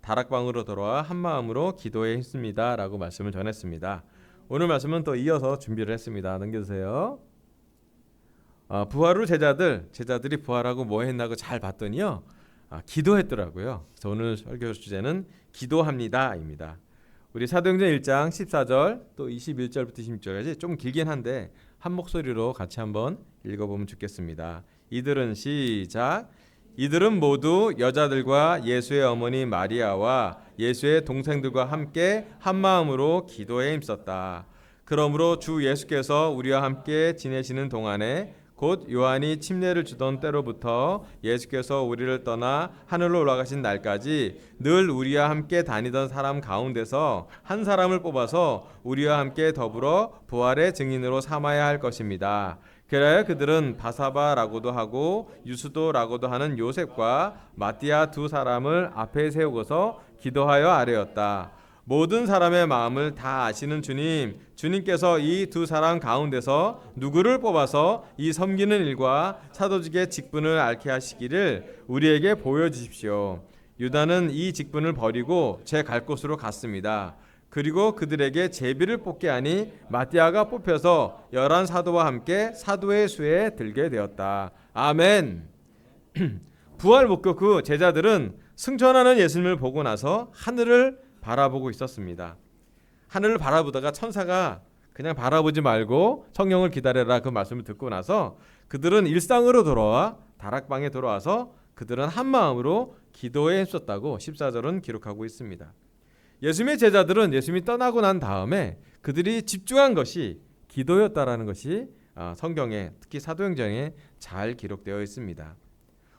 다락방으로 돌아와 한 마음으로 기도에 힘씁니다 라고 말씀을 전했습니다. 오늘 말씀은 또 이어서 준비를 했습니다. 넘겨주세요. 부활 후 제자들이 부활하고 뭐 했나고 잘 봤더니요, 기도했더라고요. 그래서 오늘 설교 주제는 기도합니다입니다. 우리 사도행전 1장 14절 또 21절부터 26절까지 좀 길긴 한데 한 목소리로 같이 한번 읽어보면 좋겠습니다. 이들은 모두 여자들과 예수의 어머니 마리아와 예수의 동생들과 함께 한 마음으로 기도에 힘썼다. 그러므로 주 예수께서 우리와 함께 지내시는 동안에 곧 요한이 침례를 주던 때로부터 예수께서 우리를 떠나 하늘로 올라가신 날까지 늘 우리와 함께 다니던 사람 가운데서 한 사람을 뽑아서 우리와 함께 더불어 부활의 증인으로 삼아야 할 것입니다. 그래야 그들은 바사바라고도 하고 유스도라고도 하는 요셉과 마띠아 두 사람을 앞에 세우고서 기도하여 아뢰었다. 모든 사람의 마음을 다 아시는 주님께서 이 두 사람 가운데서 누구를 뽑아서 이 섬기는 일과 사도직의 직분을 앓게 하시기를 우리에게 보여주십시오. 유다는 이 직분을 버리고 제 갈 곳으로 갔습니다. 그리고 그들에게 제비를 뽑게 하니 마띠아가 뽑혀서 11 사도와 함께 사도의 수에 들게 되었다. 아멘. 부활 목격 후 제자들은 승천하는 예수님을 보고 나서 하늘을 바라보고 있었습니다. 하늘을 바라보다가 천사가 그냥 바라보지 말고 성령을 기다려라 그 말씀을 듣고 나서 그들은 일상으로 돌아와 다락방에 돌아와서 그들은 한 마음으로 기도에 힘썼다고 14절은 기록하고 있습니다. 예수님의 제자들은 예수님이 떠나고 난 다음에 그들이 집중한 것이 기도였다라는 것이 성경에 특히 사도행전에 잘 기록되어 있습니다.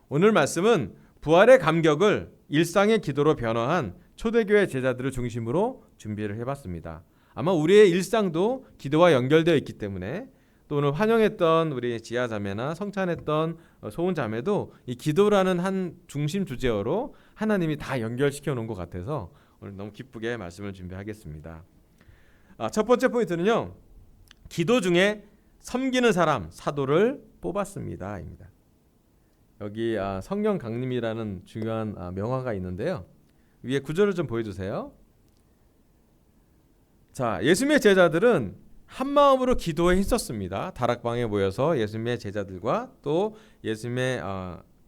오늘 말씀은 부활의 감격을 일상의 기도로 변화한 초대교회 제자들을 중심으로 준비를 해봤습니다. 아마 우리의 일상도 기도와 연결되어 있기 때문에 또 오늘 환영했던 우리 지하자매나 성찬했던 소은자매도 이 기도라는 한 중심 주제어로 하나님이 다 연결시켜 놓은 것 같아서 오늘 너무 기쁘게 말씀을 준비하겠습니다. 첫 번째 포인트는요, 기도 중에 섬기는 사람 사도를 뽑았습니다 입니다. 여기 성령 강림이라는 중요한 명화가 있는데요, 위에 구절을 좀 보여주세요. 자, 예수님의 제자들은 한 마음으로 기도에 힘썼습니다. 다락방에 모여서 예수님의 제자들과 또 예수님의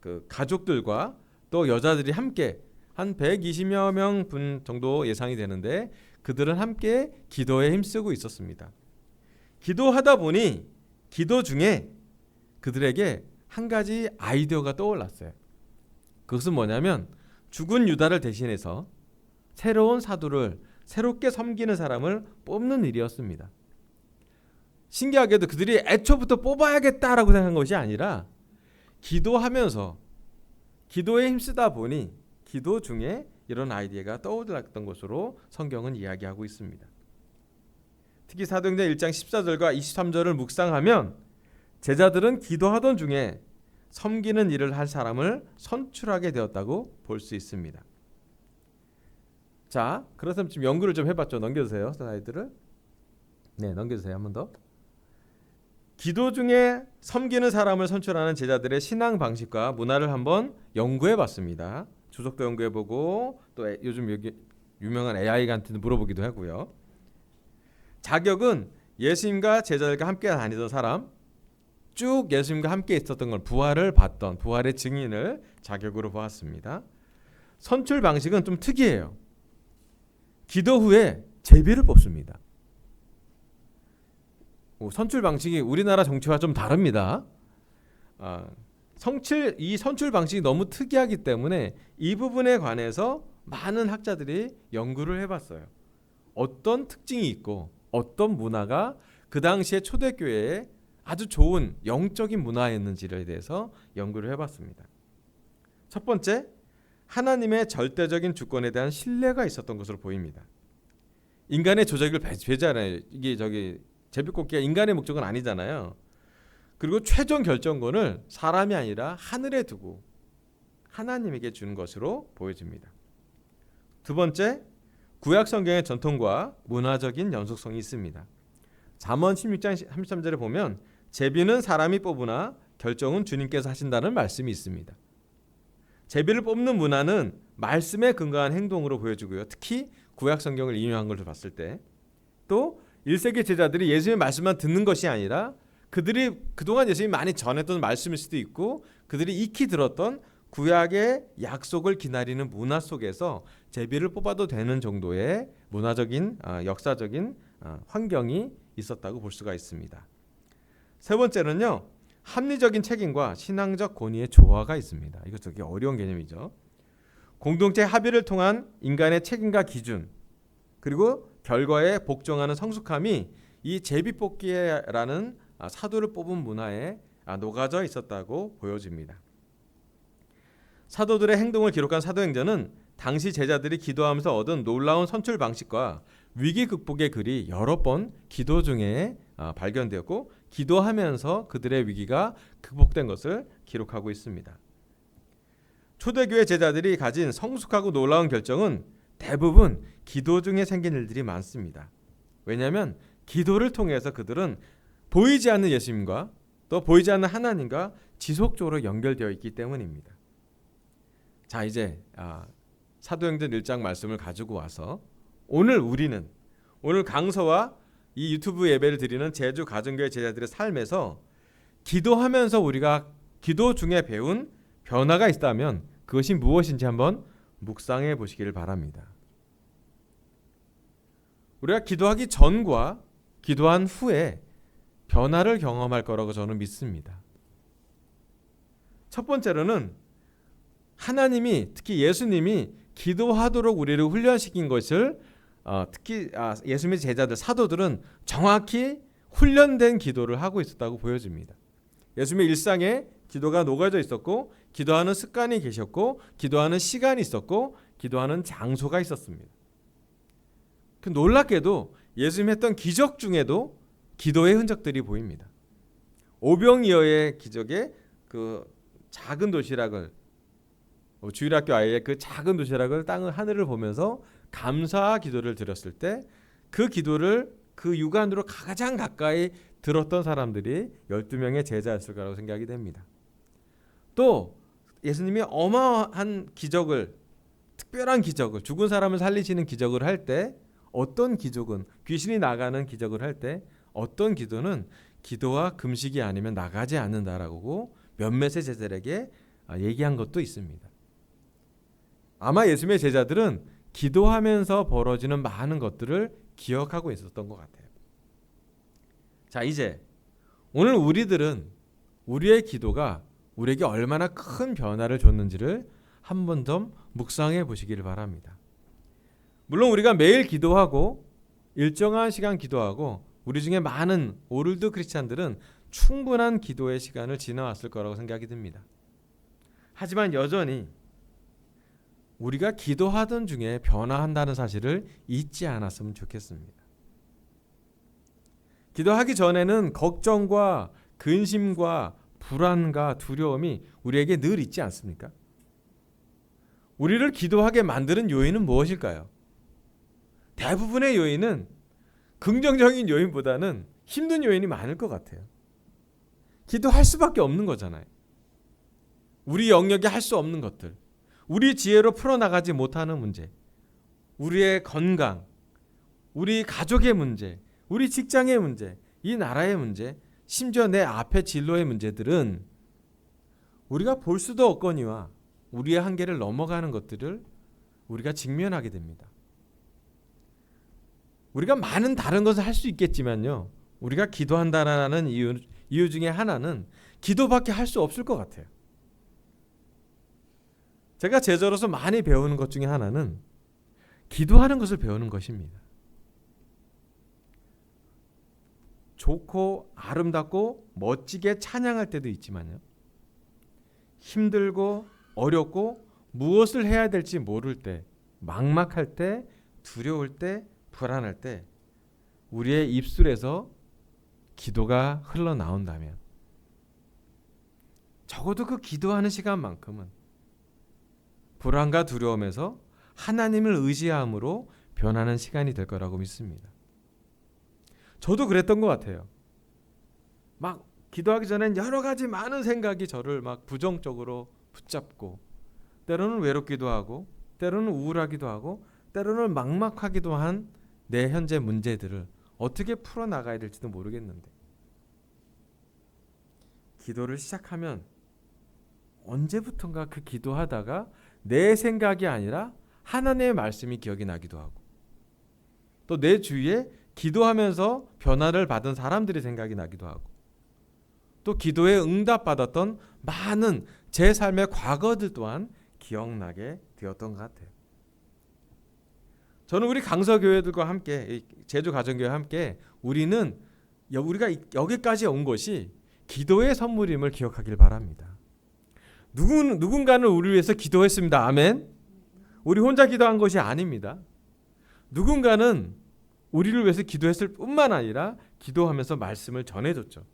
그 가족들과 또 여자들이 함께 한 120여 명 분 정도 예상이 되는데 그들은 함께 기도에 힘쓰고 있었습니다. 기도하다 보니 기도 중에 그들에게 한 가지 아이디어가 떠올랐어요. 그것은 뭐냐면 죽은 유다를 대신해서 새로운 사도를 새롭게 섬기는 사람을 뽑는 일이었습니다. 신기하게도 그들이 애초부터 뽑아야겠다라고 생각한 것이 아니라 기도하면서 기도에 힘쓰다 보니 기도 중에 이런 아이디어가 떠올랐던 것으로 성경은 이야기하고 있습니다. 특히 사도행전 1장 14절과 23절을 묵상하면 제자들은 기도하던 중에 섬기는 일을 할 사람을 선출하게 되었다고 볼 수 있습니다. 자, 그래서 지금 연구를 좀 해봤죠. 넘겨주세요, 슬라이드를. 네, 넘겨주세요. 한 번 더. 기도 중에 섬기는 사람을 선출하는 제자들의 신앙 방식과 문화를 한번 연구해봤습니다. 주석도 연구해보고 또 요즘 여기 유명한 AI한테도 물어보기도 하고요. 자격은 예수님과 제자들과 함께 다니던 사람, 쭉 예수님과 함께 있었던 걸 부활을 봤던 부활의 증인을 자격으로 보았습니다. 선출 방식은 좀 특이해요. 기도 후에 제비를 뽑습니다. 선출 방식이 우리나라 정치와 좀 다릅니다. 이 선출 방식이 너무 특이하기 때문에 이 부분에 관해서 많은 학자들이 연구를 해봤어요. 어떤 특징이 있고 어떤 문화가 그 당시에 초대교회에 아주 좋은 영적인 문화였는지에 대해서 연구를 해봤습니다. 첫 번째, 하나님의 절대적인 주권에 대한 신뢰가 있었던 것으로 보입니다. 인간의 조작을 배제하잖아요. 이게 제비뽑기가 인간의 목적은 아니잖아요. 그리고 최종 결정권을 사람이 아니라 하늘에 두고 하나님에게 주는 것으로 보여집니다. 두 번째, 구약 성경의 전통과 문화적인 연속성이 있습니다. 잠언 16장 33절에 보면 제비는 사람이 뽑으나 결정은 주님께서 하신다는 말씀이 있습니다. 제비를 뽑는 문화는 말씀에 근거한 행동으로 보여주고요. 특히 구약 성경을 인용한 걸 봤을 때 또 1세기 제자들이 예수님의 말씀만 듣는 것이 아니라 그들이 그동안 예수님이 많이 전했던 말씀일 수도 있고 그들이 익히 들었던 구약의 약속을 기다리는 문화 속에서 제비를 뽑아도 되는 정도의 문화적인 역사적인 환경이 있었다고 볼 수가 있습니다. 세 번째는요. 합리적인 책임과 신앙적 권위의 조화가 있습니다. 이거 되게 어려운 개념이죠. 공동체 합의를 통한 인간의 책임과 기준 그리고 결과에 복종하는 성숙함이 이 제비뽑기라는 사도를 뽑은 문화에 녹아져 있었다고 보여집니다. 사도들의 행동을 기록한 사도행전은 당시 제자들이 기도하면서 얻은 놀라운 선출 방식과 위기 극복의 글이 여러 번 기도 중에 발견되었고 기도하면서 그들의 위기가 극복된 것을 기록하고 있습니다. 초대교회 제자들이 가진 성숙하고 놀라운 결정은 대부분 기도 중에 생긴 일들이 많습니다. 왜냐하면 기도를 통해서 그들은 보이지 않는 예수님과 또 보이지 않는 하나님과 지속적으로 연결되어 있기 때문입니다. 자, 이제 사도행전 1장 말씀을 가지고 와서 오늘 강서와 이 유튜브 예배를 드리는 제주 가정교회 제자들의 삶에서 기도하면서 우리가 기도 중에 배운 변화가 있다면 그것이 무엇인지 한번 묵상해 보시기를 바랍니다. 우리가 기도하기 전과 기도한 후에 변화를 경험할 거라고 저는 믿습니다. 첫 번째로는 하나님이 특히 예수님이 기도하도록 우리를 훈련시킨 것을 특히 예수님의 제자들 사도들은 정확히 훈련된 기도를 하고 있었다고 보여집니다. 예수님의 일상에 기도가 녹아져 있었고 기도하는 습관이 계셨고 기도하는 시간이 있었고 기도하는 장소가 있었습니다. 그 놀랍게도 예수님이 했던 기적 중에도 기도의 흔적들이 보입니다. 오병이어의 기적에 그 작은 도시락을 주일학교 아이의 그 작은 도시락을 하늘을 보면서 감사 기도를 드렸을 때 그 기도를 그 육안으로 가장 가까이 들었던 사람들이 12명의 제자였을 거라고 생각이 됩니다. 또 예수님이 어마어마한 기적을 특별한 기적을 죽은 사람을 살리시는 기적을 할 때 어떤 기적은 귀신이 나가는 기적을 할 때 어떤 기도는 기도와 금식이 아니면 나가지 않는다라고 몇몇의 제자들에게 얘기한 것도 있습니다. 아마 예수님의 제자들은 기도하면서 벌어지는 많은 것들을 기억하고 있었던 것 같아요. 자, 이제 오늘 우리들은 우리의 기도가 우리에게 얼마나 큰 변화를 줬는지를 한 번 더 묵상해 보시기를 바랍니다. 물론 우리가 매일 기도하고 일정한 시간 기도하고 우리 중에 많은 오늘도 크리스찬들은 충분한 기도의 시간을 지나왔을 거라고 생각이 듭니다. 하지만 여전히 우리가 기도하던 중에 변화한다는 사실을 잊지 않았으면 좋겠습니다. 기도하기 전에는 걱정과 근심과 불안과 두려움이 우리에게 늘 있지 않습니까? 우리를 기도하게 만드는 요인은 무엇일까요? 대부분의 요인은 긍정적인 요인보다는 힘든 요인이 많을 것 같아요. 기도할 수밖에 없는 거잖아요. 우리 영역에 할 수 없는 것들, 우리 지혜로 풀어나가지 못하는 문제, 우리의 건강, 우리 가족의 문제, 우리 직장의 문제, 이 나라의 문제, 심지어 내 앞에 진로의 문제들은 우리가 볼 수도 없거니와 우리의 한계를 넘어가는 것들을 우리가 직면하게 됩니다. 우리가 많은 다른 것을 할 수 있겠지만요, 우리가 기도한다라는 이유 중에 하나는 기도밖에 할 수 없을 것 같아요. 제가 제자로서 많이 배우는 것 중에 하나는 기도하는 것을 배우는 것입니다. 좋고 아름답고 멋지게 찬양할 때도 있지만요, 힘들고 어렵고 무엇을 해야 될지 모를 때, 막막할 때, 두려울 때, 불안할 때 우리의 입술에서 기도가 흘러나온다면 적어도 그 기도하는 시간만큼은 불안과 두려움에서 하나님을 의지함으로 변하는 시간이 될 거라고 믿습니다. 저도 그랬던 것 같아요. 막 기도하기 전엔 여러 가지 많은 생각이 저를 막 부정적으로 붙잡고 때로는 외롭기도 하고 때로는 우울하기도 하고 때로는 막막하기도 한 내 현재 문제들을 어떻게 풀어나가야 될지도 모르겠는데 기도를 시작하면 언제부턴가 그 기도하다가 내 생각이 아니라 하나님의 말씀이 기억이 나기도 하고 또 내 주위에 기도하면서 변화를 받은 사람들이 생각이 나기도 하고 또 기도에 응답받았던 많은 제 삶의 과거들 또한 기억나게 되었던 것 같아요. 저는 우리 강서교회들과 함께 제주가정교회와 함께 우리가 여기까지 온 것이 기도의 선물임을 기억하길 바랍니다. 누군가는 우리를 위해서 기도했습니다. 아멘. 우리 혼자 기도한 것이 아닙니다. 누군가는 우리를 위해서 기도했을 뿐만 아니라 기도하면서 말씀을 전해줬죠.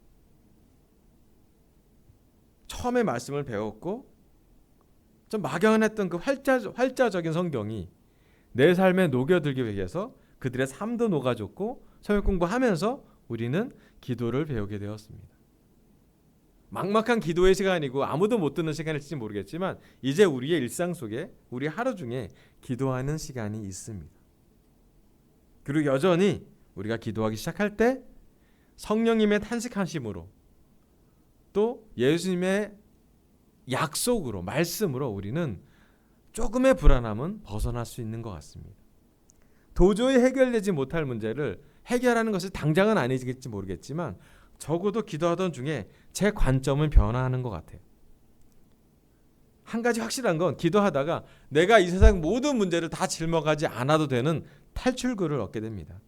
처음에 말씀을 배웠고 좀 막연했던 그 활자적인 성경이 내 삶에 녹여들기 위해서 그들의 삶도 녹아줬고 성역 공부하면서 우리는 기도를 배우게 되었습니다. 막막한 기도의 시간이고 아무도 못 듣는 시간일지 모르겠지만 이제 우리의 일상 속에 우리 하루 중에 기도하는 시간이 있습니다. 그리고 여전히 우리가 기도하기 시작할 때 성령님의 탄식하심으로 또 예수님의 약속으로 말씀으로 우리는 조금의 불안함은 벗어날 수 있는 것 같습니다. 도저히 해결되지 못할 문제를 해결하는 것이 당장은 아니겠지 모르겠지만 적어도 기도하던 중에 제 관점은 변화하는 것 같아요. 한 가지 확실한 건 기도하다가 내가 이 세상 모든 문제를 다 짊어가지 않아도 되는 탈출구를 얻게 됩니다.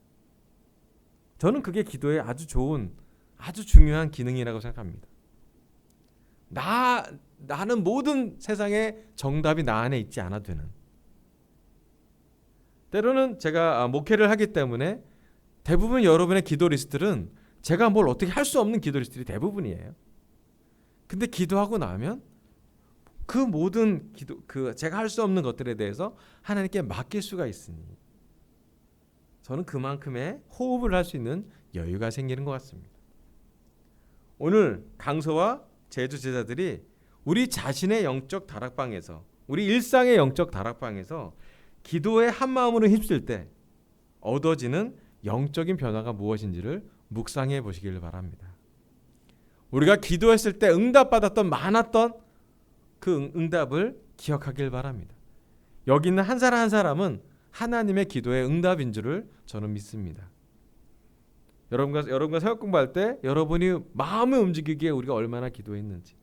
저는 그게 기도의 아주 좋은 아주 중요한 기능이라고 생각합니다. 나는 모든 세상의 정답이 나 안에 있지 않아도 되는. 때로는 제가 목회를 하기 때문에 대부분 여러분의 기도 리스트는 제가 뭘 어떻게 할 수 없는 기도 리스트들이 대부분이에요. 근데 기도하고 나면 그 모든 제가 할 수 없는 것들에 대해서 하나님께 맡길 수가 있으니 저는 그만큼의 호흡을 할 수 있는 여유가 생기는 것 같습니다. 오늘 강서와 제주 제자들이 우리 자신의 영적 다락방에서 우리 일상의 영적 다락방에서 기도에 한마음으로 힘쓸 때 얻어지는 영적인 변화가 무엇인지를 묵상해 보시길 바랍니다. 우리가 기도했을 때 응답받았던 많았던 그 응답을 기억하길 바랍니다. 여기 있는 한 사람 한 사람은 하나님의 기도의 응답인 줄을 저는 믿습니다. 여러분과 사역 공부할 때 여러분이 마음을 움직이기에 우리가 얼마나 기도했는지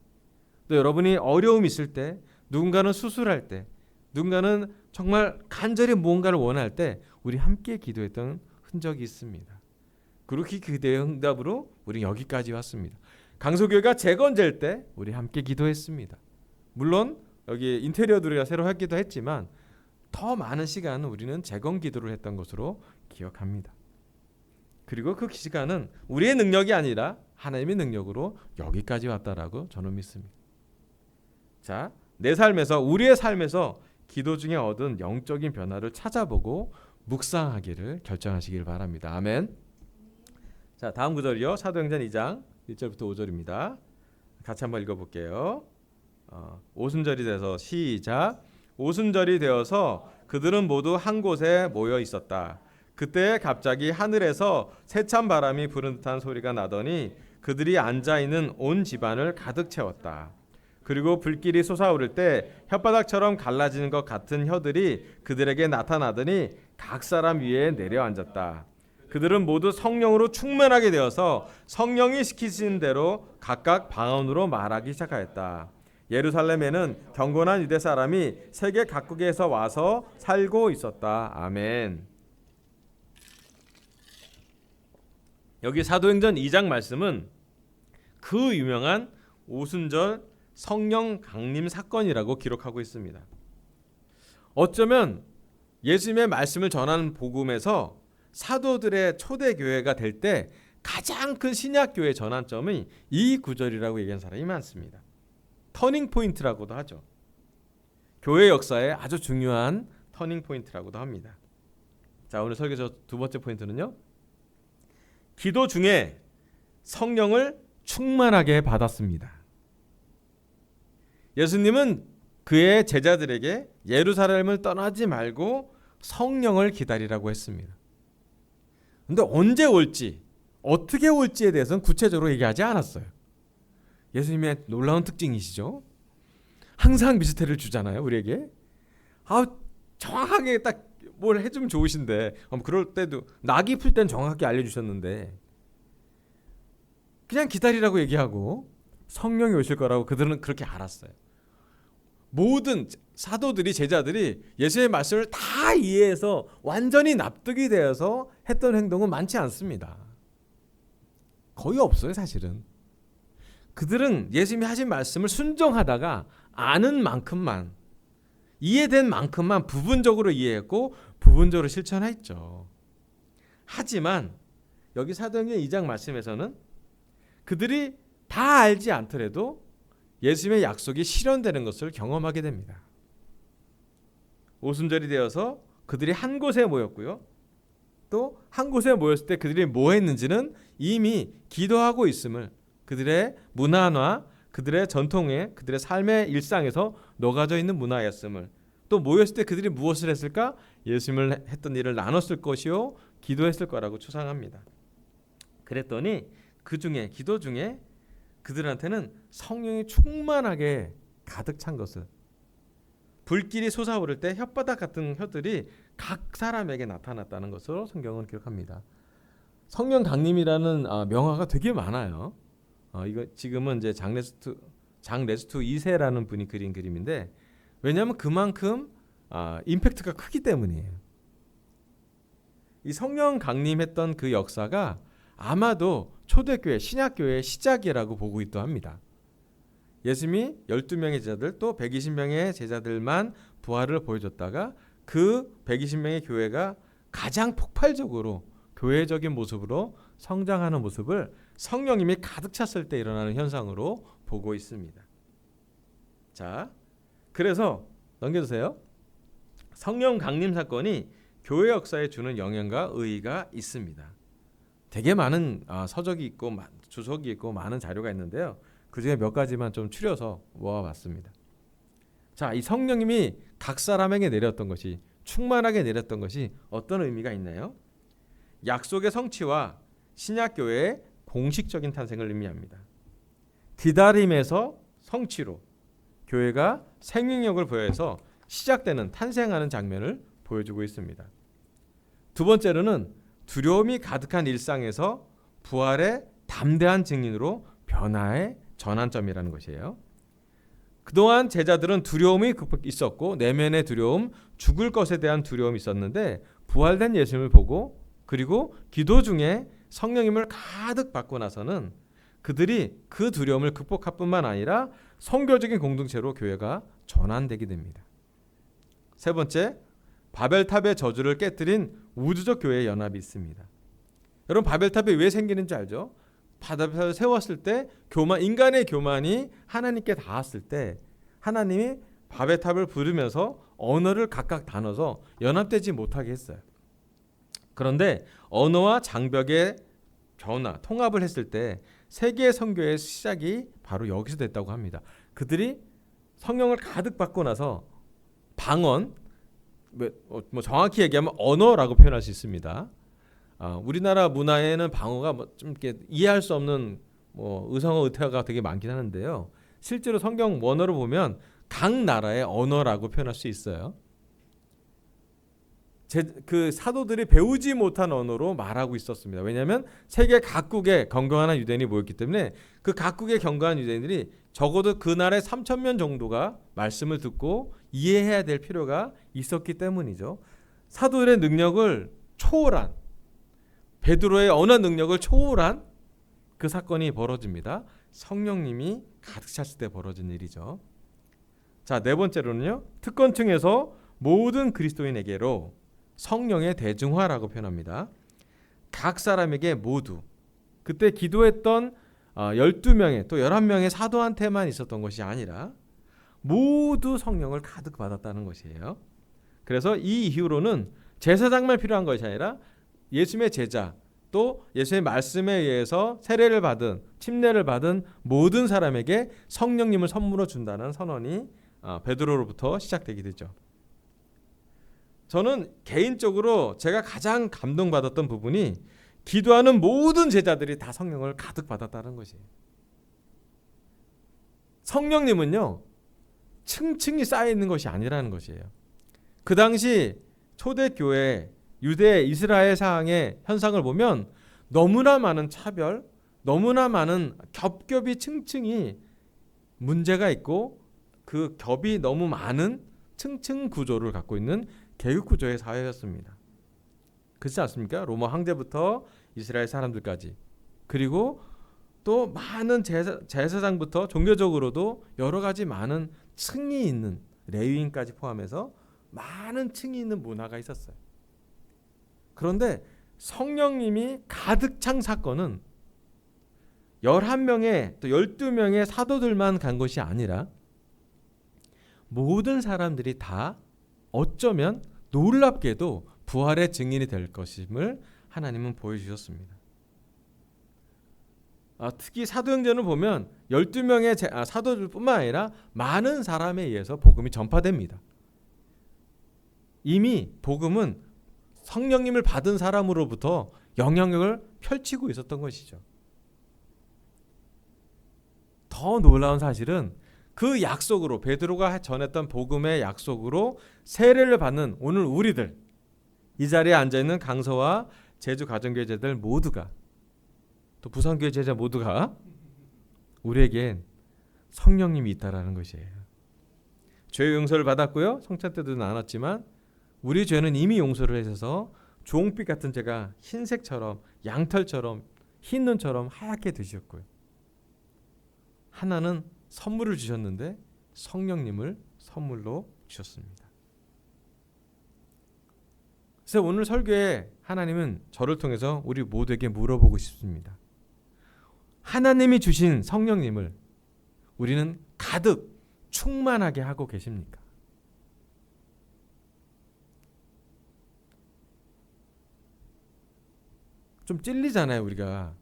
또 여러분이 어려움이 있을 때 누군가는 수술할 때 누군가는 정말 간절히 무언가를 원할 때 우리 함께 기도했던 흔적이 있습니다. 그리고 그 기도의 응답으로 우리 여기까지 왔습니다. 강서교회가 재건될 때 우리 함께 기도했습니다. 물론 여기 인테리어들이 새로 하기도 했지만 더 많은 시간은 우리는 재건 기도를 했던 것으로 기억합니다. 그리고 그 시간은 우리의 능력이 아니라 하나님의 능력으로 여기까지 왔다라고 저는 믿습니다. 자, 내 삶에서 우리의 삶에서 기도 중에 얻은 영적인 변화를 찾아보고 묵상하기를 결정하시길 바랍니다. 아멘. 자, 다음 구절이요. 사도행전 2장 1절부터 5절입니다. 같이 한번 읽어볼게요. 오순절이 돼서 시작. 오순절이 되어서 그들은 모두 한 곳에 모여 있었다. 그때 갑자기 하늘에서 세찬 바람이 부는 듯한 소리가 나더니 그들이 앉아있는 온 집안을 가득 채웠다. 그리고 불길이 솟아오를 때 혓바닥처럼 갈라지는 것 같은 혀들이 그들에게 나타나더니 각 사람 위에 내려앉았다. 그들은 모두 성령으로 충만하게 되어서 성령이 시키신 대로 각각 방언으로 말하기 시작하였다. 예루살렘에는 경건한 유대 사람이 세계 각국에서 와서 살고 있었다. 아멘. 여기 사도행전 2장 말씀은 그 유명한 오순절 성령 강림 사건이라고 기록하고 있습니다. 어쩌면 예수님의 말씀을 전하는 복음에서 사도들의 초대 교회가 될 때 가장 큰 신약 교회 전환점이 이 구절이라고 얘기하는 사람이 많습니다. 터닝 포인트라고도 하죠. 교회 역사의 아주 중요한 터닝 포인트라고도 합니다. 자, 오늘 설교 두 번째 포인트는요. 기도 중에 성령을 충만하게 받았습니다. 예수님은 그의 제자들에게 예루살렘을 떠나지 말고 성령을 기다리라고 했습니다. 근데 언제 올지, 어떻게 올지에 대해서는 구체적으로 얘기하지 않았어요. 예수님의 놀라운 특징이시죠. 항상 미스테리를 주잖아요, 우리에게. 정확하게 딱 뭘 해주면 좋으신데, 그럴 때도 낙이 풀 땐 정확하게 알려주셨는데 그냥 기다리라고 얘기하고 성령이 오실 거라고 그들은 그렇게 알았어요. 모든 사도들이, 제자들이 예수의 말씀을 다 이해해서 완전히 납득이 되어서 했던 행동은 많지 않습니다. 거의 없어요, 사실은. 그들은 예수님이 하신 말씀을 순종하다가 아는 만큼만, 이해된 만큼만 부분적으로 이해했고 부분적으로 실천했죠. 하지만 여기 사도행전 2장 말씀에서는 그들이 다 알지 않더라도 예수님의 약속이 실현되는 것을 경험하게 됩니다. 오순절이 되어서 그들이 한 곳에 모였고요. 또 한 곳에 모였을 때 그들이 뭐 했는지는 이미 기도하고 있음을, 그들의 문화나 그들의 전통에, 그들의 삶의 일상에서 녹아져 있는 문화였음을, 또 모였을 때 그들이 무엇을 했을까? 예수님을 했던 일을 나눴을 것이요 기도했을 거라고 추상합니다. 그랬더니 그 중에, 기도 중에 그들한테는 성령이 충만하게 가득 찬 것을, 불길이 솟아오를 때 혓바닥 같은 혀들이 각 사람에게 나타났다는 것으로 성경은 기록합니다. 성령 강림이라는 명화가 되게 많아요. 이거 지금은 이제 장 레스투 2세라는 분이 그린 그림인데, 왜냐하면 그만큼 임팩트가 크기 때문이에요. 이 성령 강림했던 그 역사가 아마도 초대교회, 신약교회의 시작이라고 보고 있기도 합니다. 예수님이 12명의 제자들, 또 120명의 제자들만 부활을 보여줬다가 그 120명의 교회가 가장 폭발적으로 교회적인 모습으로 성장하는 모습을 성령님이 가득 찼을 때 일어나는 현상으로 보고 있습니다. 자, 그래서 넘겨주세요. 성령 강림 사건이 교회 역사에 주는 영향과 의의가 있습니다. 되게 많은 서적이 있고 주석이 있고 많은 자료가 있는데요. 그중에 몇 가지만 좀 추려서 모아봤습니다. 자, 이 성령님이 각 사람에게 내렸던 것이, 충만하게 내렸던 것이 어떤 의미가 있나요? 약속의 성취와 신약교회의 공식적인 탄생을 의미합니다. 기다림에서 성취로 교회가 생명력을 부여해서 시작되는, 탄생하는 장면을 보여주고 있습니다. 두 번째로는 두려움이 가득한 일상에서 부활의 담대한 증인으로 변화의 전환점이라는 것이에요. 그동안 제자들은 두려움이 있었고, 내면의 두려움, 죽을 것에 대한 두려움이 있었는데, 부활된 예수님을 보고 그리고 기도 중에 성령님을 가득 받고 나서는 그들이 그 두려움을 극복할 뿐만 아니라 선교적인 공동체로 교회가 전환되게 됩니다. 세 번째, 바벨탑의 저주를 깨뜨린 우주적 교회의 연합이 있습니다. 여러분, 바벨탑이 왜 생기는지 알죠? 바벨탑을 세웠을 때 인간의 교만이 하나님께 닿았을 때 하나님이 바벨탑을 부르면서 언어를 각각 나눠서 연합되지 못하게 했어요. 그런데 언어와 장벽의 변화, 통합을 했을 때 세계 선교의 시작이 바로 여기서 됐다고 합니다. 그들이 성령을 가득 받고 나서 방언, 정확히 얘기하면 언어라고 표현할 수 있습니다. 우리나라 문화에는 방어가 좀 이렇게 이해할 수 없는 의성어, 의태어가 되게 많긴 하는데요. 실제로 성경 원어로 보면 각 나라의 언어라고 표현할 수 있어요. 그 사도들이 배우지 못한 언어로 말하고 있었습니다. 왜냐하면 세계 각국의 경건한 유대인이 모였기 때문에 그 각국의 경건한 유대인들이 적어도 그날의 3,000명 정도가 말씀을 듣고 이해해야 될 필요가 있었기 때문이죠. 사도들의 능력을 초월한, 베드로의 언어 능력을 초월한 그 사건이 벌어집니다. 성령님이 가득 찼을 때 벌어진 일이죠. 자, 네 번째로는요, 특권층에서 모든 그리스도인에게로 성령의 대중화라고 표현합니다. 각 사람에게 모두, 그때 기도했던 12명의 또 11명의 사도한테만 있었던 것이 아니라 모두 성령을 가득 받았다는 것이에요. 그래서 이 이후로는 제사장만 필요한 것이 아니라 예수님의 제자, 또 예수의 말씀에 의해서 세례를 받은, 침례를 받은 모든 사람에게 성령님을 선물로 준다는 선언이 베드로로부터 시작되게 되죠. 저는 개인적으로 제가 가장 감동받았던 부분이 기도하는 모든 제자들이 다 성령을 가득 받았다는 것이에요. 성령님은요, 층층이 쌓여 있는 것이 아니라는 것이에요. 그 당시 초대교회 유대 이스라엘 상황의 현상을 보면 너무나 많은 차별, 너무나 많은 겹겹이 층층이 문제가 있고 그 겹이 너무 많은 층층 구조를 갖고 있는 계급 구조의 사회였습니다. 그렇지 않습니까? 로마 황제부터 이스라엘 사람들까지, 그리고 또 많은 제사장부터 종교적으로도 여러 가지 많은 층이 있는 레위인까지 포함해서 많은 층이 있는 문화가 있었어요. 그런데 성령님이 가득 찬 사건은 11명의 또 12명의 사도들만 간 것이 아니라 모든 사람들이 다 어쩌면 놀랍게도 부활의 증인이 될 것임을 하나님은 보여주셨습니다. 특히 사도행전을 보면 12명의 사도들뿐만 아니라 많은 사람에 의해서 복음이 전파됩니다. 이미 복음은 성령님을 받은 사람으로부터 영향력을 펼치고 있었던 것이죠. 더 놀라운 사실은 그 약속으로, 베드로가 전했던 복음의 약속으로 세례를 받는 오늘 우리들, 이 자리에 앉아있는 강서와 제주 가정교회 제자들 모두가, 또 부산교회 제자 모두가 우리에겐 성령님이 있다라는 것이에요. 죄의 용서를 받았고요, 성찬 때도 나눴지만 우리 죄는 이미 용서를 해서 주홍빛 같은 죄가 흰색처럼, 양털처럼, 흰 눈처럼 하얗게 되셨고요. 하나는 선물을 주셨는데 성령님을 선물로 주셨습니다. 그래서 오늘 설교에 하나님은 저를 통해서 우리 모두에게 물어보고 싶습니다. 하나님이 주신 성령님을 우리는 가득 충만하게 하고 계십니까? 좀 찔리잖아요. 우리가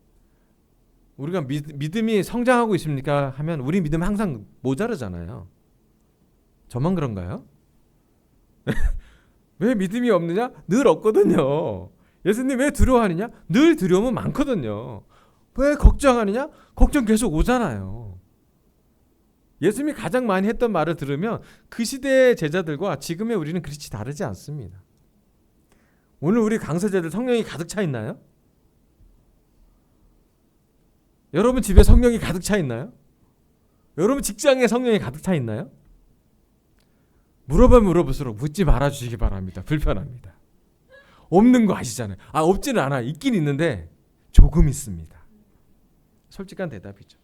믿음이 성장하고 있습니까? 하면 우리 믿음 항상 모자르잖아요. 저만 그런가요? 왜 믿음이 없느냐? 늘 없거든요. 예수님 왜 두려워하느냐? 늘 두려움은 많거든요. 왜 걱정하느냐? 걱정 계속 오잖아요. 예수님이 가장 많이 했던 말을 들으면 그 시대의 제자들과 지금의 우리는 그렇지 다르지 않습니다. 오늘 우리 강서제들 성령이 가득 차 있나요? 여러분 집에 성령이 가득 차 있나요? 여러분 직장에 성령이 가득 차 있나요? 물어볼수록 묻지 말아주시기 바랍니다. 불편합니다. 없는 거 아시잖아요. 없지는 않아요. 있긴 있는데 조금 있습니다. 솔직한 대답이죠.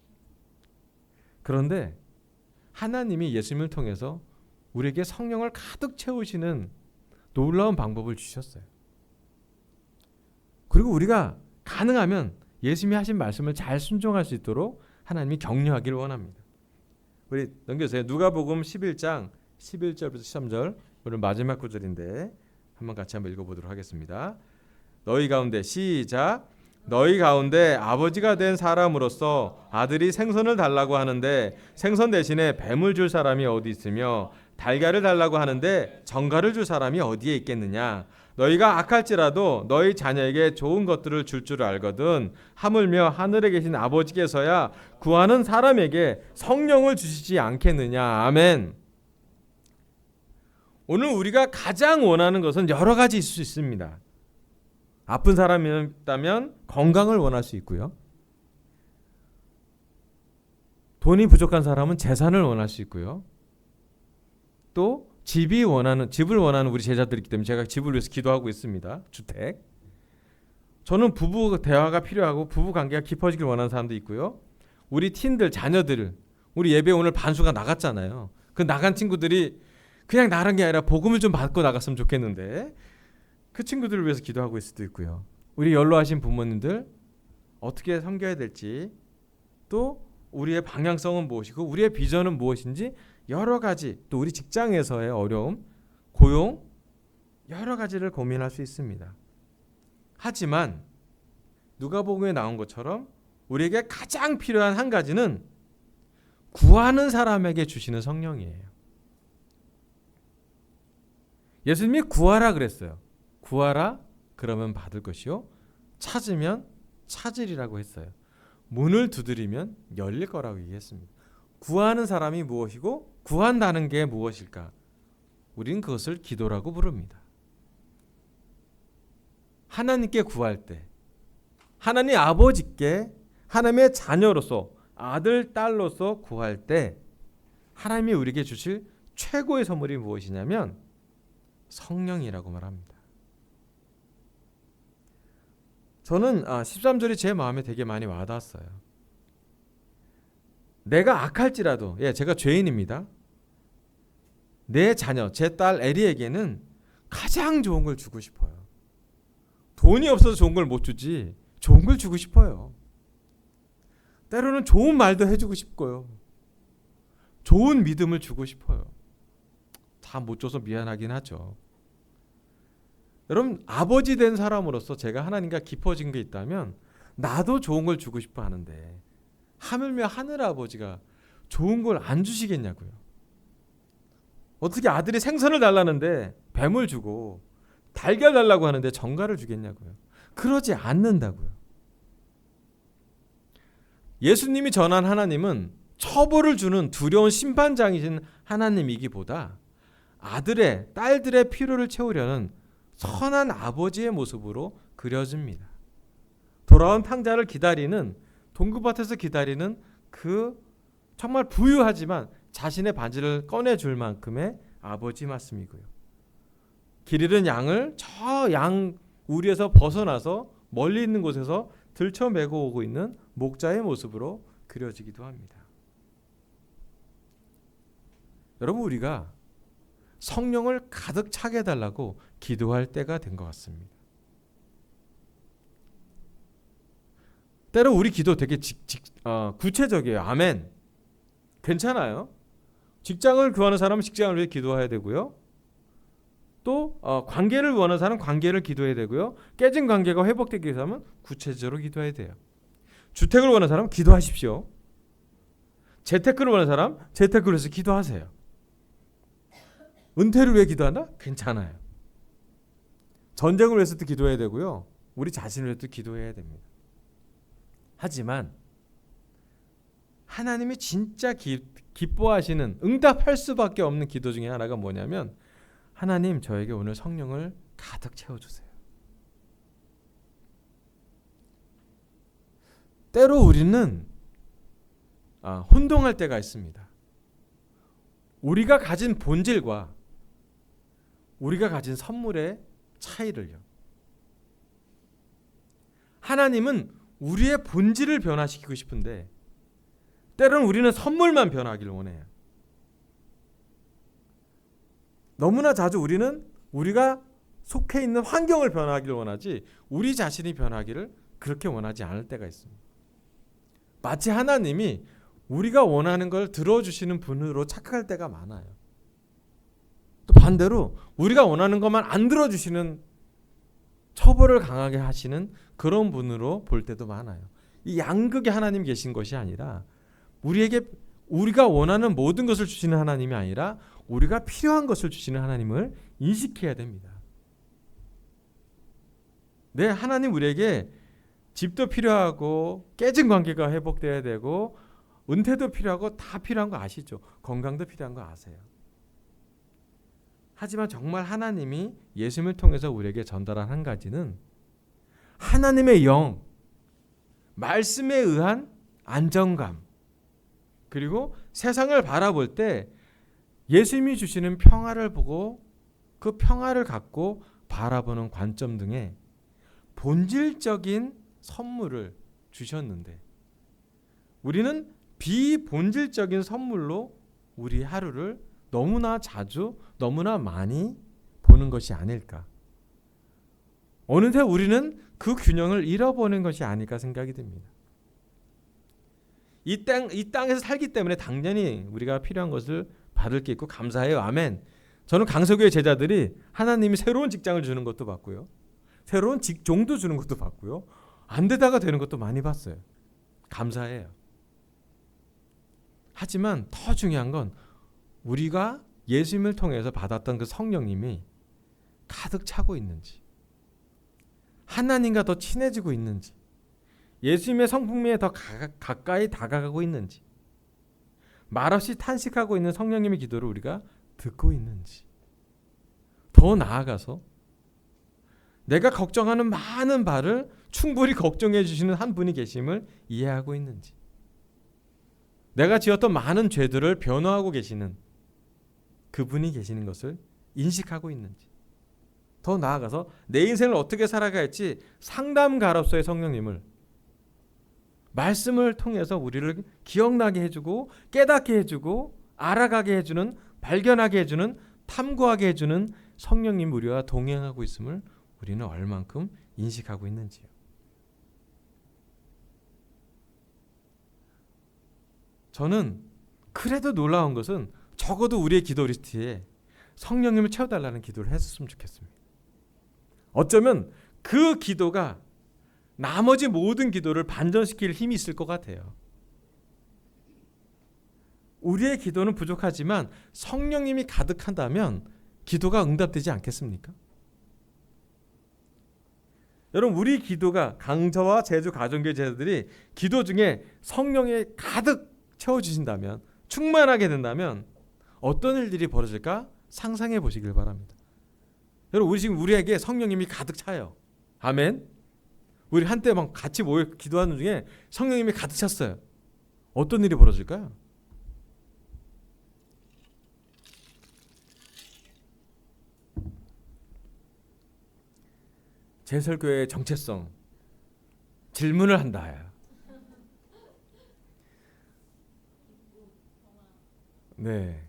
그런데 하나님이 예수님을 통해서 우리에게 성령을 가득 채우시는 놀라운 방법을 주셨어요. 그리고 우리가 가능하면 예수님이 하신 말씀을 잘 순종할 수 있도록 하나님이 격려하기를 원합니다. 우리 넘겨주세요. 누가복음 11장 11절부터 13절, 오늘 마지막 구절인데 한번 같이 한번 읽어보도록 하겠습니다. 너희 가운데 시작. 너희 가운데 아버지가 된 사람으로서 아들이 생선을 달라고 하는데 생선 대신에 뱀을 줄 사람이 어디 있으며 달걀을 달라고 하는데 정갈을 줄 사람이 어디에 있겠느냐. 너희가 악할지라도 너희 자녀에게 좋은 것들을 줄 알거든. 하물며 하늘에 계신 아버지께서야 구하는 사람에게 성령을 주시지 않겠느냐. 아멘. 오늘 우리가 가장 원하는 것은 여러 가지 있을 수 있습니다. 아픈 사람이 있다면 건강을 원할 수 있고요. 돈이 부족한 사람은 재산을 원할 수 있고요. 또 집을 원하는 우리 제자들이기 때문에 제가 집을 위해서 기도하고 있습니다. 주택. 저는 부부 대화가 필요하고 부부 관계가 깊어지길 원하는 사람도 있고요. 우리 팀들, 자녀들, 우리 예배 오늘 반수가 나갔잖아요. 그 나간 친구들이 그냥 나간 게 아니라 복음을 좀 받고 나갔으면 좋겠는데 그 친구들을 위해서 기도하고 있을 수도 있고요. 우리 연로하신 부모님들 어떻게 섬겨야 될지, 또 우리의 방향성은 무엇이고 우리의 비전은 무엇인지 여러 가지, 또 우리 직장에서의 어려움, 고용, 여러 가지를 고민할 수 있습니다. 하지만 누가복음에 나온 것처럼 우리에게 가장 필요한 한 가지는 구하는 사람에게 주시는 성령이에요. 예수님이 구하라 그랬어요. 구하라 그러면 받을 것이요 찾으면 찾으리라고 했어요. 문을 두드리면 열릴 거라고 얘기했습니다. 구하는 사람이 무엇이고 구한다는 게 무엇일까? 우린 그것을 기도라고 부릅니다. 하나님께 구할 때, 하나님 아버지께 하나님의 자녀로서 아들, 딸로서 구할 때 하나님이 우리에게 주실 최고의 선물이 무엇이냐면 성령이라고 말합니다. 저는 13절이 제 마음에 되게 많이 와닿았어요. 내가 악할지라도, 제가 죄인입니다. 내 자녀, 제 딸 에리에게는 가장 좋은 걸 주고 싶어요. 돈이 없어서 좋은 걸 못 주지 좋은 걸 주고 싶어요. 때로는 좋은 말도 해주고 싶고요. 좋은 믿음을 주고 싶어요. 다 못 줘서 미안하긴 하죠. 여러분, 아버지 된 사람으로서 제가 하나님과 깊어진 게 있다면 나도 좋은 걸 주고 싶어 하는데 하물며 하늘 아버지가 좋은 걸 안 주시겠냐고요. 어떻게 아들이 생선을 달라는데 뱀을 주고 달걀 달라고 하는데 정갈을 주겠냐고요. 그러지 않는다고요. 예수님이 전한 하나님은 처벌을 주는 두려운 심판장이신 하나님이기보다 아들의, 딸들의 필요를 채우려는 선한 아버지의 모습으로 그려집니다. 돌아온 탕자를 기다리는, 동굴밭에서 기다리는 그 정말 부유하지만 자신의 반지를 꺼내줄 만큼의 아버지 말씀이고요. 길 잃은 양을 저 양 우리에서 벗어나서 멀리 있는 곳에서 들쳐매고 오고 있는 목자의 모습으로 그려지기도 합니다. 여러분, 우리가 성령을 가득 차게 해달라고 기도할 때가 된 것 같습니다. 때로 우리 기도 되게 구체적이에요. 아멘. 괜찮아요. 직장을 구하는 사람은 직장을 위해 기도해야 되고요. 또 관계를 원하는 사람은 관계를 기도해야 되고요. 깨진 관계가 회복되기 위해서는 구체적으로 기도해야 돼요. 주택을 원하는 사람은 기도하십시오. 재테크를 원하는 사람 재테크를 위해서 기도하세요. 은퇴를 위해 기도한다? 괜찮아요. 전쟁을 위해서도 기도해야 되고요. 우리 자신을 위해서도 기도해야 됩니다. 하지만 하나님이 진짜 기뻐하시는, 응답할 수밖에 없는 기도 중에 하나가 뭐냐면 하나님, 저에게 오늘 성령을 가득 채워주세요. 때로 우리는 혼동할 때가 있습니다. 우리가 가진 본질과 우리가 가진 선물의 차이를요. 하나님은 우리의 본질을 변화시키고 싶은데 때로는 우리는 선물만 변하기를 원해요. 너무나 자주 우리는 우리가 속해 있는 환경을 변하기를 원하지 우리 자신이 변하기를 그렇게 원하지 않을 때가 있습니다. 마치 하나님이 우리가 원하는 걸 들어주시는 분으로 착각할 때가 많아요. 또 반대로 우리가 원하는 것만 안 들어주시는, 처벌을 강하게 하시는 그런 분으로 볼 때도 많아요. 이 양극의 하나님 계신 것이 아니라 우리에게 우리가 원하는 모든 것을 주시는 하나님이 아니라 우리가 필요한 것을 주시는 하나님을 인식해야 됩니다. 네, 하나님 우리에게 집도 필요하고 깨진 관계가 회복돼야 되고 은퇴도 필요하고 다 필요한 거 아시죠? 건강도 필요한 거 아세요? 하지만 정말 하나님이 예수님을 통해서 우리에게 전달한 한 가지는 하나님의 영, 말씀에 의한 안정감, 그리고 세상을 바라볼 때 예수님이 주시는 평화를 보고 그 평화를 갖고 바라보는 관점 등의 본질적인 선물을 주셨는데 우리는 비본질적인 선물로 우리 하루를 너무나 자주, 너무나 많이 보는 것이 아닐까. 어느새 우리는 그 균형을 잃어버리는 것이 아닐까 생각이 듭니다. 이 땅에서 살기 때문에 당연히 우리가 필요한 것을 받을 게 있고 감사해요. 아멘. 저는 강서교회 제자들이 하나님이 새로운 직장을 주는 것도 봤고요. 새로운 직종도 주는 것도 봤고요. 안 되다가 되는 것도 많이 봤어요. 감사해요. 하지만 더 중요한 건 우리가 예수님을 통해서 받았던 그 성령님이 가득 차고 있는지, 하나님과 더 친해지고 있는지, 예수님의 성품에 더 가까이 다가가고 있는지, 말없이 탄식하고 있는 성령님의 기도를 우리가 듣고 있는지, 더 나아가서 내가 걱정하는 많은 바를 충분히 걱정해 주시는 한 분이 계심을 이해하고 있는지, 내가 지었던 많은 죄들을 변호하고 계시는 그분이 계시는 것을 인식하고 있는지, 더 나아가서 내 인생을 어떻게 살아가야 할지 상담가로서의 성령님을 말씀을 통해서 우리를 기억나게 해주고 깨닫게 해주고 알아가게 해주는, 발견하게 해주는, 탐구하게 해주는 성령님 우리와 동행하고 있음을 우리는 얼만큼 인식하고 있는지요. 저는 그래도 놀라운 것은 적어도 우리의 기도 리스트에 성령님을 채워달라는 기도를 했었으면 좋겠습니다. 어쩌면 그 기도가 나머지 모든 기도를 반전시킬 힘이 있을 것 같아요. 우리의 기도는 부족하지만 성령님이 가득한다면 기도가 응답되지 않겠습니까? 여러분, 우리 기도가 강서와 제주 가정교회 제자들이 기도 중에 성령에 가득 채워주신다면, 충만하게 된다면 어떤 일들이 벌어질까 상상해 보시길 바랍니다. 여러분, 우리 지금 우리에게 성령님이 가득 차요. 아멘. 우리 한때 막 같이 모여 기도하는 중에 성령님이 가득 찼어요. 어떤 일이 벌어질까요? 제설교회의 정체성 질문을 한다. 네.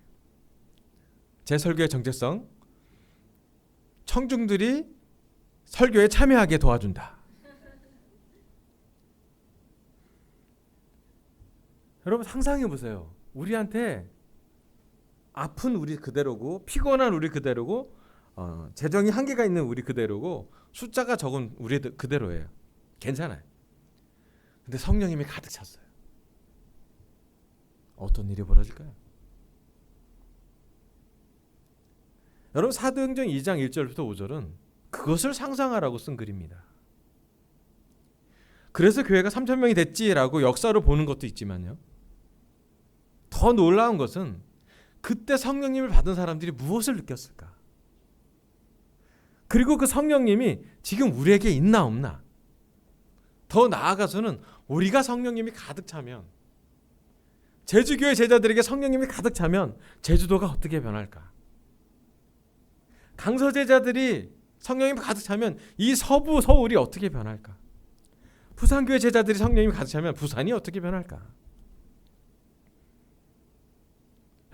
제설교의 정체성, 청중들이 설교에 참여하게 도와준다. 여러분 상상해 보세요. 우리한테 아픈 우리 그대로고, 피곤한 우리 그대로고, 재정이 한계가 있는 우리 그대로고, 숫자가 적은 우리 그대로예요. 괜찮아요. 근데 성령님이 가득 찼어요. 어떤 일이 벌어질까요? 여러분, 사도행전 2장 1절부터 5절은 그것을 상상하라고 쓴 글입니다. 그래서 교회가 3,000명이 됐지라고 역사로 보는 것도 있지만요, 더 놀라운 것은 그때 성령님을 받은 사람들이 무엇을 느꼈을까? 그리고 그 성령님이 지금 우리에게 있나 없나? 더 나아가서는 우리가 성령님이 가득 차면, 제주교회 제자들에게 성령님이 가득 차면 제주도가 어떻게 변할까? 강서 제자들이 성령님이 가득 차면 이 서부 서울이 어떻게 변할까? 부산교회 제자들이 성령님이 가득 차면 부산이 어떻게 변할까?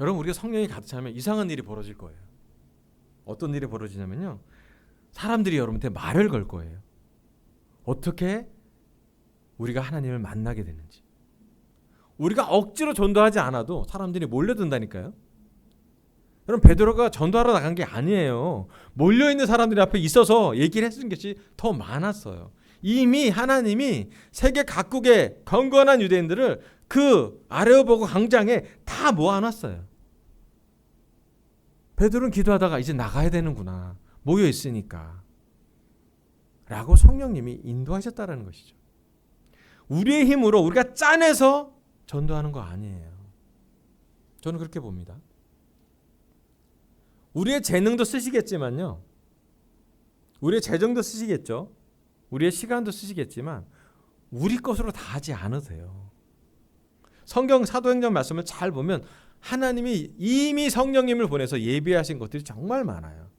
여러분, 우리가 성령이 가득 차면 이상한 일이 벌어질 거예요. 어떤 일이 벌어지냐면요, 사람들이 여러분한테 말을 걸 거예요. 어떻게 우리가 하나님을 만나게 되는지. 우리가 억지로 전도하지 않아도 사람들이 몰려든다니까요. 여러분, 베드로가 전도하러 나간 게 아니에요. 몰려있는 사람들이 앞에 있어서 얘기를 해주는 것이 더 많았어요. 이미 하나님이 세계 각국의 경건한 유대인들을 그 아레오보고 광장에 다 모아놨어요. 베드로는 기도하다가 이제 나가야 되는구나, 모여 있으니까 라고 성령님이 인도하셨다라는 것이죠. 우리의 힘으로 우리가 짜내서 전도하는 거 아니에요. 저는 그렇게 봅니다. 우리의 재능도 쓰시겠지만요, 우리의 재정도 쓰시겠죠, 우리의 시간도 쓰시겠지만 우리 것으로 다 하지 않아도 돼요. 성경 사도행전 말씀을 잘 보면 하나님이 이미 성령님을 보내서 예비하신 것들이 정말 많아요.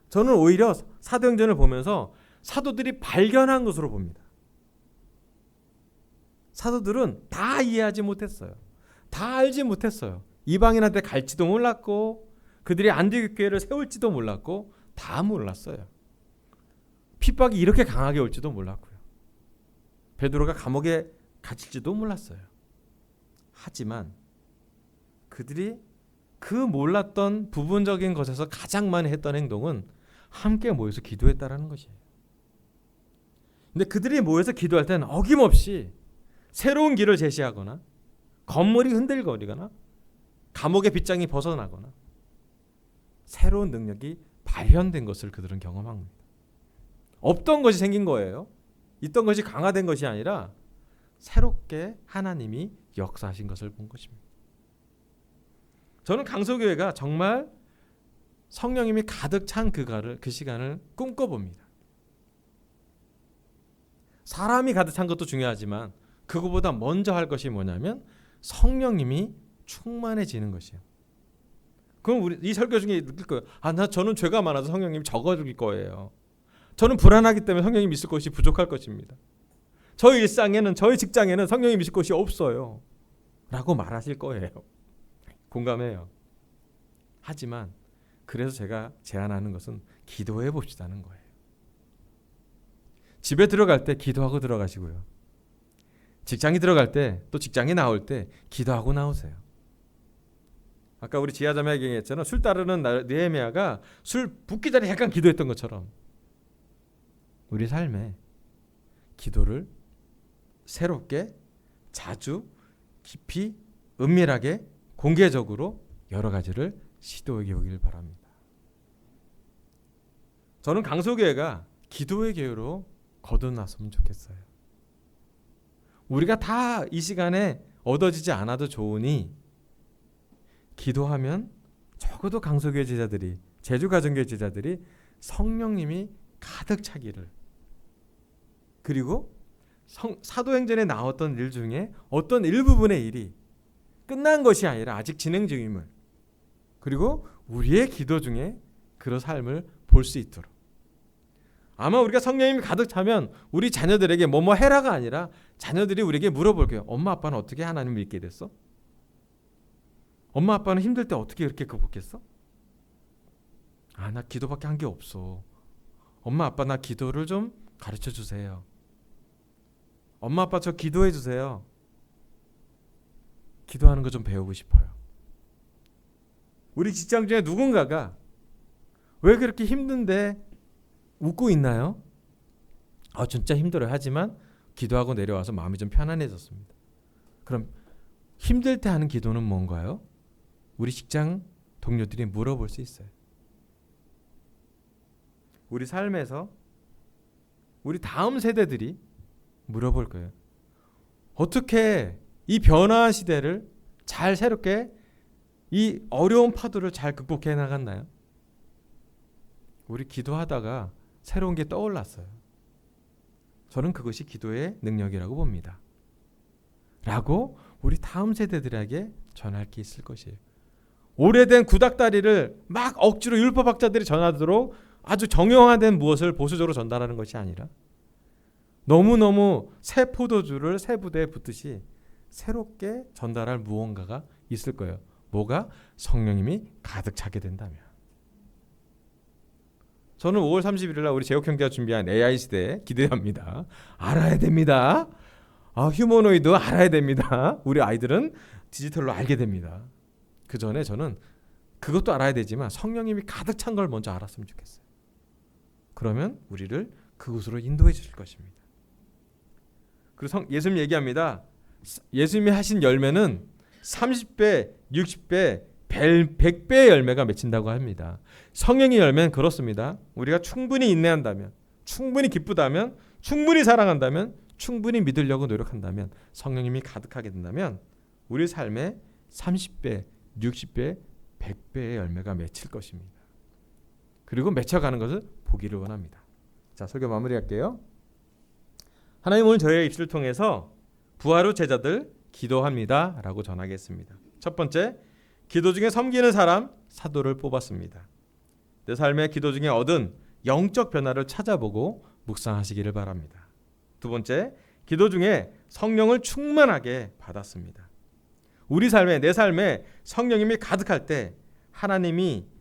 저는 오히려 사도행전을 보면서 사도들이 발견한 것으로 봅니다. 사도들은 다 이해하지 못했어요. 다 알지 못했어요. 이방인한테 갈지도 몰랐고, 그들이 안디옥 교회를 세울지도 몰랐고, 다 몰랐어요. 핍박이 이렇게 강하게 올지도 몰랐고요. 베드로가 감옥에 갇힐지도 몰랐어요. 하지만 그들이 그 몰랐던 부분적인 것에서 가장 많이 했던 행동은 함께 모여서 기도했다라는 것이에요. 근데 그들이 모여서 기도할 때는 어김없이 새로운 길을 제시하거나, 건물이 흔들거리거나, 감옥의 빗장이 벗어나거나, 새로운 능력이 발현된 것을 그들은 경험합니다. 없던 것이 생긴 거예요. 있던 것이 강화된 것이 아니라 새롭게 하나님이 역사하신 것을 본 것입니다. 저는 강서교회가 정말 성령님이 가득 찬 그 시간을 꿈꿔봅니다. 사람이 가득 찬 것도 중요하지만 그거보다 먼저 할 것이 뭐냐면 성령님이 충만해지는 것이에요. 그럼 우리 이 설교 중에 느낄 거예요. 저는 죄가 많아서 성령님이 적어질 거예요. 저는 불안하기 때문에 성령님이 있을 것이 부족할 것입니다. 저희 일상에는, 저희 직장에는 성령님이 있을 것이 없어요. 라고 말하실 거예요. 공감해요. 하지만 그래서 제가 제안하는 것은 기도해 봅시다는 거예요. 집에 들어갈 때 기도하고 들어가시고요. 직장에 들어갈 때, 또 직장에 나올 때 기도하고 나오세요. 아까 우리 지하자매가 얘기했잖아요. 술 따르는 느헤미야가 술 붓기 전에 약간 기도했던 것처럼 우리 삶에 기도를 새롭게, 자주, 깊이, 은밀하게, 공개적으로 여러 가지를 시도해 보길 바랍니다. 저는 강소교회가 기도의 교회로 거듭났으면 좋겠어요. 우리가 다 이 시간에 얻어지지 않아도 좋으니 기도하면 적어도 강소교회 제자들이, 제주가정교회 제자들이 성령님이 가득 차기를, 그리고 사도행전에 나왔던 일 중에 어떤 일부분의 일이 끝난 것이 아니라 아직 진행 중임을, 그리고 우리의 기도 중에 그런 삶을 볼 수 있도록, 아마 우리가 성령님이 가득 차면 우리 자녀들에게 뭐뭐 해라가 아니라 자녀들이 우리에게 물어볼 거예요. 엄마 아빠는 어떻게 하나님을 믿게 됐어? 엄마 아빠는 힘들 때 어떻게 그렇게 극복했어? 나 기도밖에 한 게 없어. 엄마 아빠 나 기도를 좀 가르쳐 주세요. 엄마 아빠 저 기도해 주세요. 기도하는 거 좀 배우고 싶어요. 우리 직장 중에 누군가가 왜 그렇게 힘든데 웃고 있나요? 진짜 힘들어요. 하지만 기도하고 내려와서 마음이 좀 편안해졌습니다. 그럼 힘들 때 하는 기도는 뭔가요? 우리 직장 동료들이 물어볼 수 있어요. 우리 삶에서 우리 다음 세대들이 물어볼 거예요. 어떻게 이 변화한 시대를 잘 새롭게, 이 어려운 파도를 잘 극복해 나갔나요? 우리 기도하다가 새로운 게 떠올랐어요. 저는 그것이 기도의 능력이라고 봅니다. 라고 우리 다음 세대들에게 전할 게 있을 것이에요. 오래된 구닥다리를 막 억지로 율법학자들이 전하도록 아주 정형화된 무엇을 보수적으로 전달하는 것이 아니라 너무너무 새 포도주를 새 부대에 붓듯이 새롭게 전달할 무언가가 있을 거예요. 뭐가? 성령님이 가득 차게 된다면. 저는 5월 31일 날 우리 제옥 형제가 준비한 AI 시대에 기대합니다. 알아야 됩니다. 휴머노이드 알아야 됩니다. 우리 아이들은 디지털로 알게 됩니다. 그 전에 저는 그것도 알아야 되지만 성령님이 가득 찬 걸 먼저 알았으면 좋겠어요. 그러면 우리를 그곳으로 인도해 주실 것입니다. 그리고 예수님 얘기합니다. 예수님이 하신 열매는 30배, 60배, 100배의 열매가 맺힌다고 합니다. 성령의 열매는 그렇습니다. 우리가 충분히 인내한다면, 충분히 기쁘다면, 충분히 사랑한다면, 충분히 믿으려고 노력한다면, 성령님이 가득하게 된다면 우리 삶에 30배, 60배, 100배의 열매가 맺힐 것입니다. 그리고 맺혀가는 것을 보기를 원합니다. 자, 설교 마무리할게요. 하나님 오늘 저의 입술을 통해서 부활 후 제자들 기도합니다 라고 전하겠습니다. 첫 번째, 기도 중에 섬기는 사람 사도를 뽑았습니다. 내 삶의 기도 중에 얻은 영적 변화를 찾아보고 묵상하시기를 바랍니다. 두 번째, 기도 중에 성령을 충만하게 받았습니다. 우리 삶에, 내 삶에 성령님이 가득할 때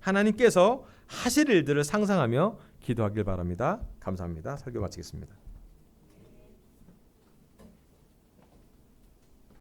하나님께서 하실 일들을 상상하며 기도하길 바랍니다. 감사합니다. 설교 마치겠습니다.